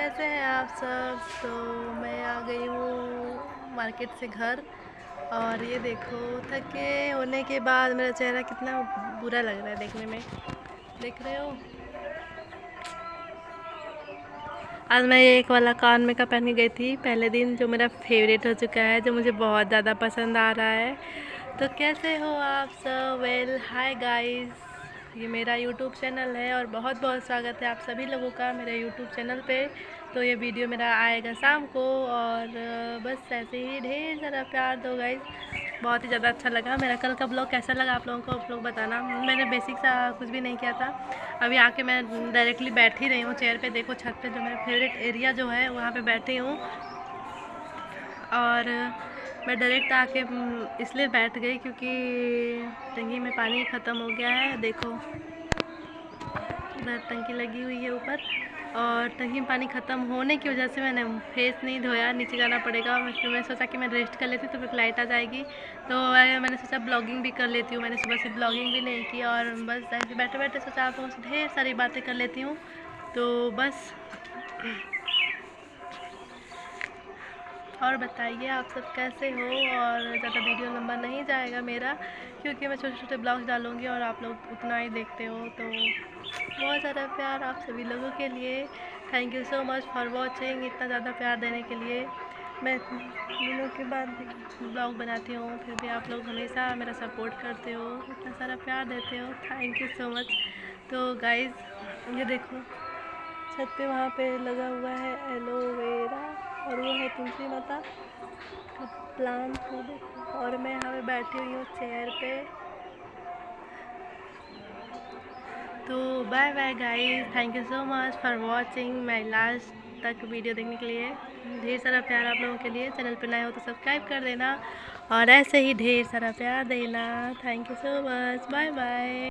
कैसे हैं आप सब। तो मैं आ गई हूँ मार्केट से घर, और ये देखो थके होने के बाद मेरा चेहरा कितना बुरा लग रहा है देखने में, देख रहे हो। आज मैं ये एक वाला कान में का पहन के गई थी पहले दिन, जो मेरा फेवरेट हो चुका है, जो मुझे बहुत ज़्यादा पसंद आ रहा है। तो कैसे हो आप सब। वेल हाय गाइस, ये मेरा यूट्यूब चैनल है और बहुत बहुत स्वागत है आप सभी लोगों का मेरे यूट्यूब चैनल पे। तो ये वीडियो मेरा आएगा शाम को, और बस ऐसे ही ढेर सारा प्यार दो गाइस। बहुत ही ज़्यादा अच्छा लगा मेरा कल का ब्लॉग, कैसा लगा आप लोगों को आप लोग बताना। मैंने बेसिक सा कुछ भी नहीं किया था, अभी आके मैं डायरेक्टली बैठ ही रही हूँ चेयर पे। देखो छत पे जो मेरा फेवरेट एरिया जो है वहाँ पे बैठी हूँ, और मैं डायरेक्ट आके इसलिए बैठ गई क्योंकि टंकी में पानी ख़त्म हो गया है। देखो उधर टंकी लगी हुई है ऊपर, और टंकी में पानी ख़त्म होने की वजह से मैंने फेस नहीं धोया, नीचे जाना पड़ेगा। मैं सोचा कि मैं रेस्ट कर लेती तो फिर लाइट आ जाएगी, तो मैंने सोचा ब्लॉगिंग भी कर लेती हूँ। मैंने सुबह से ब्लॉगिंग भी नहीं की, और बस ऐसे बैठे बैठे सोचा आप लोगों से ढेर सारी बातें कर लेती हूँ। तो बस और बताइए आप सब कैसे हो। और ज़्यादा वीडियो लंबा नहीं जाएगा मेरा, क्योंकि मैं छोटे छोटे ब्लॉग्स डालूँगी और आप लोग उतना ही देखते हो। तो बहुत ज़्यादा प्यार आप सभी लोगों के लिए। Thank you so much for watching, इतना ज़्यादा प्यार देने के लिए। मैं दिनों के बाद ब्लॉग बनाती हूँ, फिर भी आप लोग हमेशा मेरा सपोर्ट करते हो, इतना सारा प्यार देते हो। Thank you so much. तो गाइज़ ये देखो छत पे वहाँ पे लगा हुआ है एलोवेरा, और वो है तुलसी माता का प्लांट है देखो, और मैं यहाँ पे बैठी हुई हूँ चेयर पे। तो bye bye guys, thank you so much for watching my last तक वीडियो देखने के लिए। ढेर सारा प्यार आप लोगों के लिए। चैनल पे नए हो तो सब्सक्राइब कर देना, और ऐसे ही ढेर सारा प्यार देना। Thank you so much, bye bye.